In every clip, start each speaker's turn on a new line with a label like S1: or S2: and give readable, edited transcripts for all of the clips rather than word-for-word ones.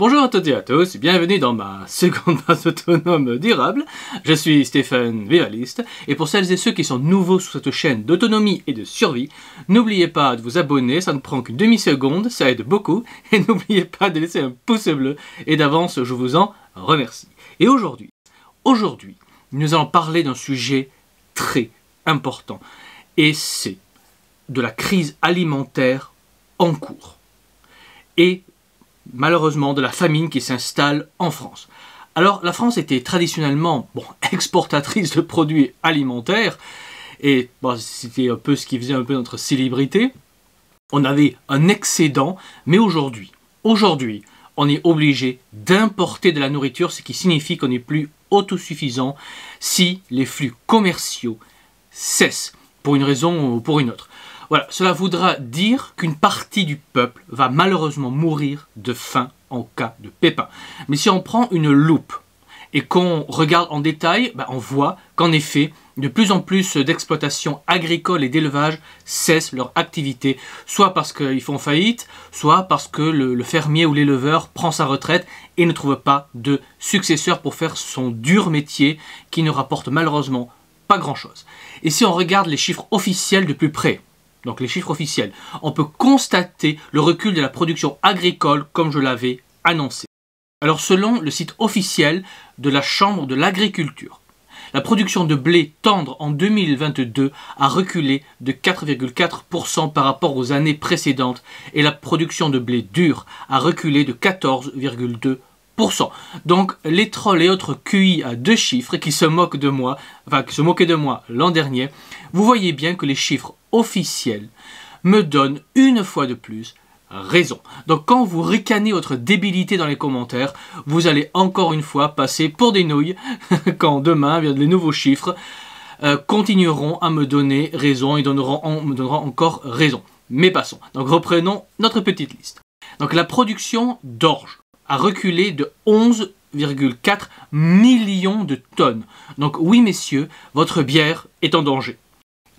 S1: Bonjour à toutes et à tous, bienvenue dans ma seconde base autonome durable. Je suis Stéphane Vivaliste, et pour celles et ceux qui sont nouveaux sur cette chaîne d'autonomie et de survie, n'oubliez pas de vous abonner, ça ne prend qu'une demi-seconde, ça aide beaucoup, et n'oubliez pas de laisser un pouce bleu, et d'avance je vous en remercie. Et aujourd'hui, nous allons parler d'un sujet très important, et c'est de la crise alimentaire en cours. Et malheureusement de la famine qui s'installe en France. Alors la France était traditionnellement exportatrice de produits alimentaires et c'était un peu ce qui faisait un peu notre célébrité. On avait un excédent, mais aujourd'hui, on est obligé d'importer de la nourriture, ce qui signifie qu'on n'est plus autosuffisant si les flux commerciaux cessent pour une raison ou pour une autre. Voilà, cela voudra dire qu'une partie du peuple va malheureusement mourir de faim en cas de pépin. Mais si on prend une loupe et qu'on regarde en détail, on voit qu'en effet, de plus en plus d'exploitations agricoles et d'élevage cessent leur activité, soit parce qu'ils font faillite, soit parce que le fermier ou l'éleveur prend sa retraite et ne trouve pas de successeur pour faire son dur métier qui ne rapporte malheureusement pas grand-chose. Et si on regarde les chiffres officiels de plus près, donc les chiffres officiels, on peut constater le recul de la production agricole comme je l'avais annoncé. Alors selon le site officiel de la Chambre de l'agriculture, la production de blé tendre en 2022 a reculé de 4,4% par rapport aux années précédentes et la production de blé dur a reculé de 14,2%. Donc les trolls et autres QI à deux chiffres qui se moquaient de moi l'an dernier, vous voyez bien que les chiffres officiels me donnent une fois de plus raison. Donc quand vous ricanez votre débilité dans les commentaires, vous allez encore une fois passer pour des nouilles quand demain les nouveaux chiffres continueront à me donner raison et me donneront encore raison. Mais passons. Donc reprenons notre petite liste. Donc la production d'orge a reculé de 11,4 millions de tonnes. Donc oui messieurs, votre bière est en danger.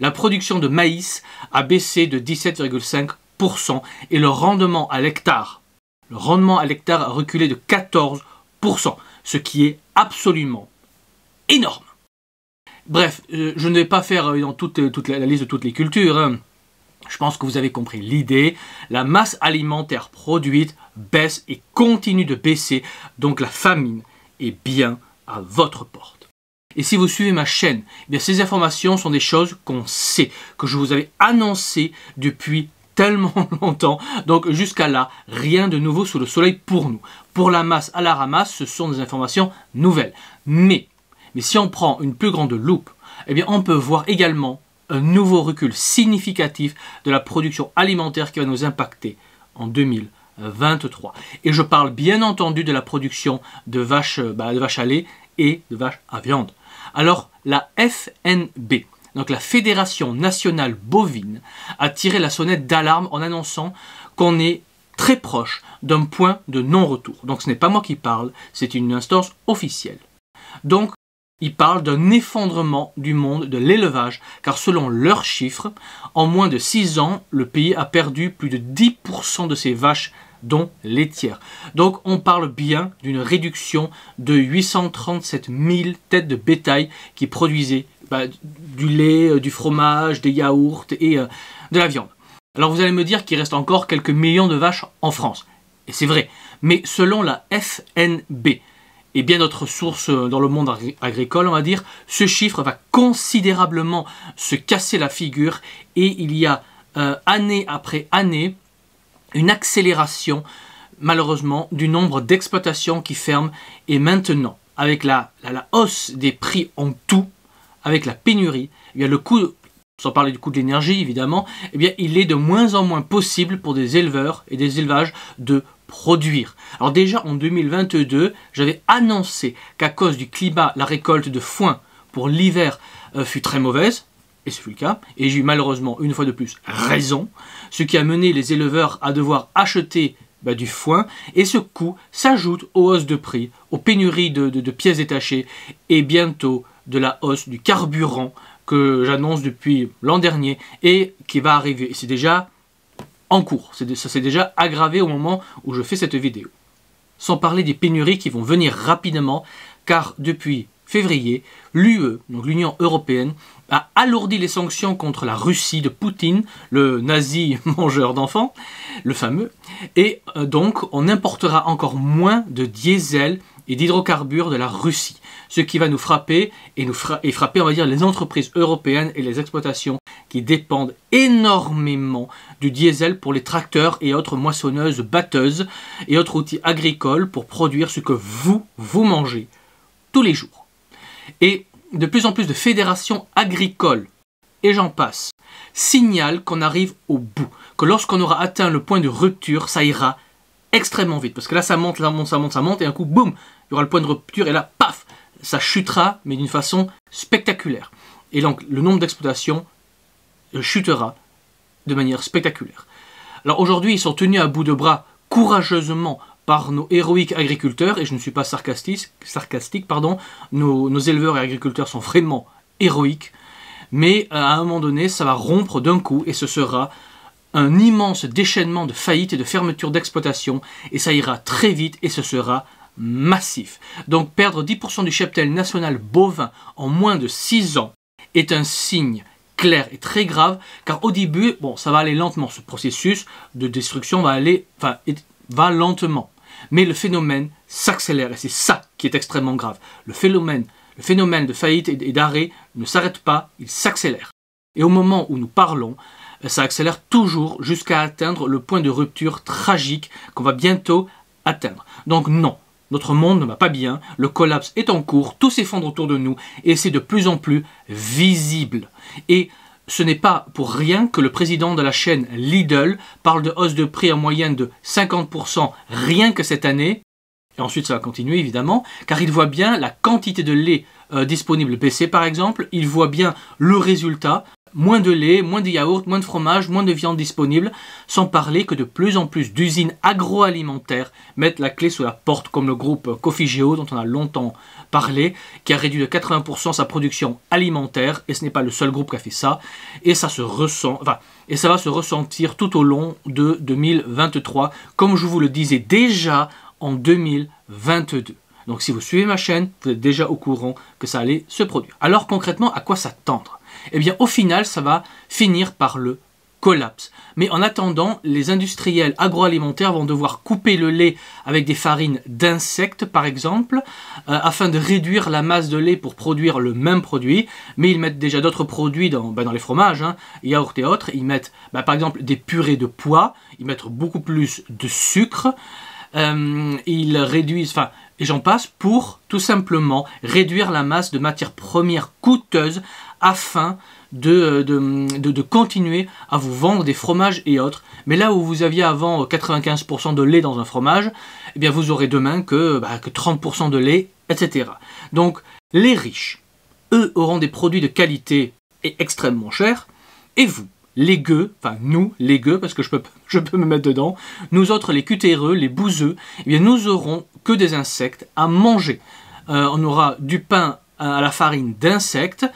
S1: La production de maïs a baissé de 17,5% et le rendement à l'hectare a reculé de 14%, ce qui est absolument énorme. Bref, je ne vais pas faire dans toute la liste de toutes les cultures, hein. Je pense que vous avez compris l'idée. La masse alimentaire produite baisse et continue de baisser, donc la famine est bien à votre porte. Et si vous suivez ma chaîne, ces informations sont des choses qu'on sait, que je vous avais annoncées depuis tellement longtemps. Donc jusqu'à là, rien de nouveau sous le soleil pour nous. Pour la masse à la ramasse, ce sont des informations nouvelles. Mais si on prend une plus grande loupe, on peut voir également un nouveau recul significatif de la production alimentaire qui va nous impacter en 2023. Et je parle bien entendu de la production de vaches à lait et de vaches à viande. Alors la FNB, donc la Fédération Nationale Bovine, a tiré la sonnette d'alarme en annonçant qu'on est très proche d'un point de non-retour. Donc ce n'est pas moi qui parle, c'est une instance officielle. Donc ils parlent d'un effondrement du monde de l'élevage, car selon leurs chiffres, en moins de 6 ans, le pays a perdu plus de 10% de ses vaches, dont laitières. Donc on parle bien d'une réduction de 837 000 têtes de bétail qui produisaient du lait, du fromage, des yaourts et de la viande. Alors vous allez me dire qu'il reste encore quelques millions de vaches en France. Et c'est vrai, mais selon la FNB, et bien d'autres sources dans le monde agricole, on va dire, ce chiffre va considérablement se casser la figure et il y a année après année une accélération malheureusement du nombre d'exploitations qui ferment et maintenant avec la hausse des prix en tout, avec la pénurie, le coût, sans parler du coût de l'énergie évidemment, il est de moins en moins possible pour des éleveurs et des élevages de produire. Alors déjà en 2022, j'avais annoncé qu'à cause du climat, la récolte de foin pour l'hiver fut très mauvaise, et ce fut le cas, et j'ai eu malheureusement une fois de plus raison, ce qui a mené les éleveurs à devoir acheter du foin, et ce coût s'ajoute aux hausses de prix, aux pénuries de pièces détachées, et bientôt de la hausse du carburant que j'annonce depuis l'an dernier, et qui va arriver, et c'est déjà en cours, ça s'est déjà aggravé au moment où je fais cette vidéo. sans parler des pénuries qui vont venir rapidement, car depuis février, l'UE, donc l'Union européenne, a alourdi les sanctions contre la Russie de Poutine, le nazi mangeur d'enfants, le fameux, et donc on importera encore moins de diesel et d'hydrocarbures de la Russie, ce qui va nous frapper et frapper, on va dire, les entreprises européennes et les exploitations qui dépendent énormément du diesel pour les tracteurs et autres moissonneuses, batteuses et autres outils agricoles pour produire ce que vous mangez tous les jours. Et de plus en plus de fédérations agricoles, et j'en passe, signalent qu'on arrive au bout, que lorsqu'on aura atteint le point de rupture, ça ira extrêmement vite, parce que là ça monte, et un coup, boum, il y aura le point de rupture, et là, paf, ça chutera, mais d'une façon spectaculaire. Et donc, le nombre d'exploitations chutera de manière spectaculaire. Alors aujourd'hui, ils sont tenus à bout de bras courageusement par nos héroïques agriculteurs, et je ne suis pas sarcastique, nos éleveurs et agriculteurs sont vraiment héroïques, mais à un moment donné, ça va rompre d'un coup, et ce sera un immense déchaînement de faillites et de fermetures d'exploitation, et ça ira très vite, et ce sera massif. Donc perdre 10% du cheptel national bovin en moins de 6 ans est un signe clair et très grave, car au début, bon, ça va aller lentement, ce processus de destruction va lentement. Mais le phénomène s'accélère, et c'est ça qui est extrêmement grave. Le phénomène de faillite et d'arrêt ne s'arrête pas, il s'accélère. Et au moment où nous parlons, ça accélère toujours jusqu'à atteindre le point de rupture tragique qu'on va bientôt atteindre. Donc non, notre monde ne va pas bien, le collapse est en cours, tout s'effondre autour de nous, et c'est de plus en plus visible. Et ce n'est pas pour rien que le président de la chaîne Lidl parle de hausse de prix en moyenne de 50% rien que cette année, et ensuite ça va continuer évidemment, car il voit bien la quantité de lait disponible baisser par exemple, il voit bien le résultat, moins de lait, moins de yaourt, moins de fromage, moins de viande disponible, sans parler que de plus en plus d'usines agroalimentaires mettent la clé sous la porte, comme le groupe Cofigeo, dont on a longtemps parlé, qui a réduit de 80% sa production alimentaire, et ce n'est pas le seul groupe qui a fait ça, et ça va se ressentir tout au long de 2023, comme je vous le disais déjà en 2022. Donc si vous suivez ma chaîne, vous êtes déjà au courant que ça allait se produire. Alors concrètement, à quoi s'attendre ? Eh bien au final, ça va finir par le collapse. Mais en attendant, les industriels agroalimentaires vont devoir couper le lait avec des farines d'insectes, par exemple, afin de réduire la masse de lait pour produire le même produit. Mais ils mettent déjà d'autres produits dans les fromages, yaourts et autres. Ils mettent par exemple des purées de pois, ils mettent beaucoup plus de sucre. Ils réduisent, et j'en passe, pour tout simplement réduire la masse de matières premières coûteuses afin de continuer à vous vendre des fromages et autres. Mais là où vous aviez avant 95% de lait dans un fromage, eh bien vous aurez demain que 30% de lait, etc. Donc les riches, eux, auront des produits de qualité et extrêmement chers, et vous, les gueux, nous, les gueux, parce que je peux me mettre dedans, nous autres, les cutéreux, les bouseux, eh bien nous aurons que des insectes à manger. On aura du pain à la farine d'insectes,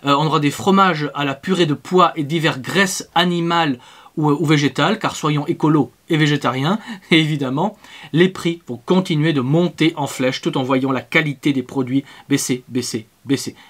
S1: on aura des fromages à la purée de pois et diverses graisses animales ou végétales, car soyons écolos et végétariens, et évidemment, les prix vont continuer de monter en flèche, tout en voyant la qualité des produits baisser,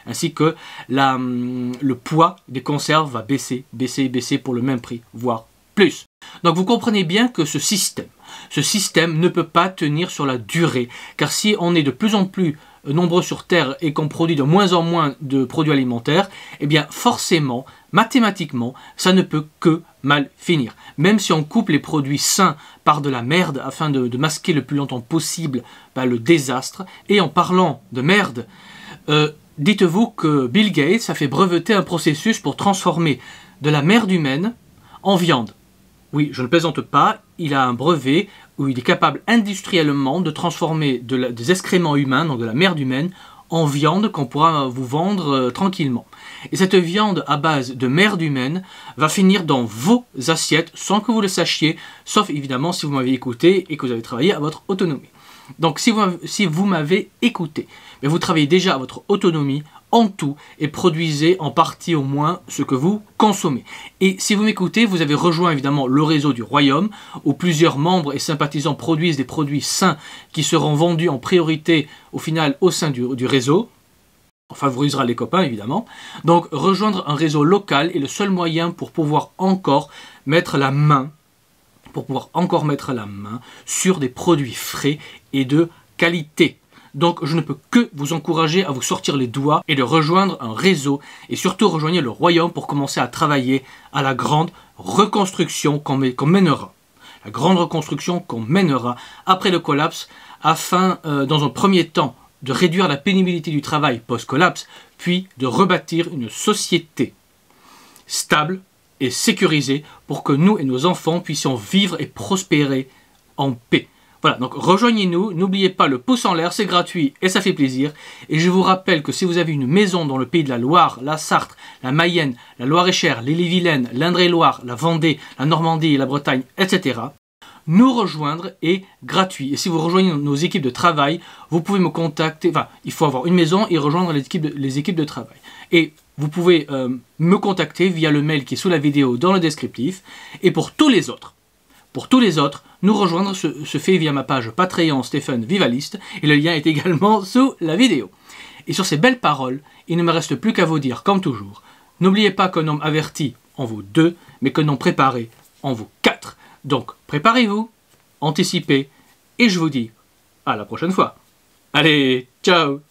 S1: ainsi que le poids des conserves va baisser pour le même prix, voire plus. Donc vous comprenez bien que ce système ne peut pas tenir sur la durée, car si on est de plus en plus nombreux sur Terre et qu'on produit de moins en moins de produits alimentaires, eh bien forcément, mathématiquement, ça ne peut que mal finir. Même si on coupe les produits sains par de la merde afin de masquer le plus longtemps possible le désastre. Et en parlant de merde, dites-vous que Bill Gates a fait breveter un processus pour transformer de la merde humaine en viande. Oui, je ne plaisante pas, il a un brevet où il est capable industriellement de transformer des excréments humains, donc de la merde humaine, en viande qu'on pourra vous vendre tranquillement. Et cette viande à base de merde humaine va finir dans vos assiettes sans que vous le sachiez, sauf évidemment si vous m'avez écouté et que vous avez travaillé à votre autonomie. Donc si vous m'avez écouté, mais vous travaillez déjà à votre autonomie en tout et produisez en partie au moins ce que vous consommez. Et si vous m'écoutez, vous avez rejoint évidemment le réseau du Royaume, où plusieurs membres et sympathisants produisent des produits sains qui seront vendus en priorité au final au sein du réseau. On favorisera les copains évidemment. Donc rejoindre un réseau local est le seul moyen pour pouvoir encore mettre la main sur des produits frais et de qualité. Donc je ne peux que vous encourager à vous sortir les doigts et de rejoindre un réseau et surtout rejoignez le Royaume pour commencer à travailler à la grande reconstruction qu'on mènera. La grande reconstruction qu'on mènera après le collapse afin dans un premier temps de réduire la pénibilité du travail post-collapse puis de rebâtir une société stable et sécurisée pour que nous et nos enfants puissions vivre et prospérer en paix. Voilà, donc rejoignez-nous, n'oubliez pas le pouce en l'air, c'est gratuit et ça fait plaisir. Et je vous rappelle que si vous avez une maison dans le pays de la Loire, la Sarthe, la Mayenne, la Loire-et-Cher, l'Ille-et-Vilaine, l'Indre-et-Loire, la Vendée, la Normandie, la Bretagne, etc., nous rejoindre est gratuit. Et si vous rejoignez nos équipes de travail, vous pouvez me contacter, enfin, il faut avoir une maison et rejoindre les équipes de travail. Et vous pouvez me contacter via le mail qui est sous la vidéo dans le descriptif. Et pour tous les autres, nous rejoindre se fait via ma page Patreon Stéphane Vivaliste et le lien est également sous la vidéo. Et sur ces belles paroles, il ne me reste plus qu'à vous dire, comme toujours, n'oubliez pas qu'un homme averti en vaut 2, mais qu'un homme préparé en vaut 4. Donc préparez-vous, anticipez, et je vous dis à la prochaine fois. Allez, ciao!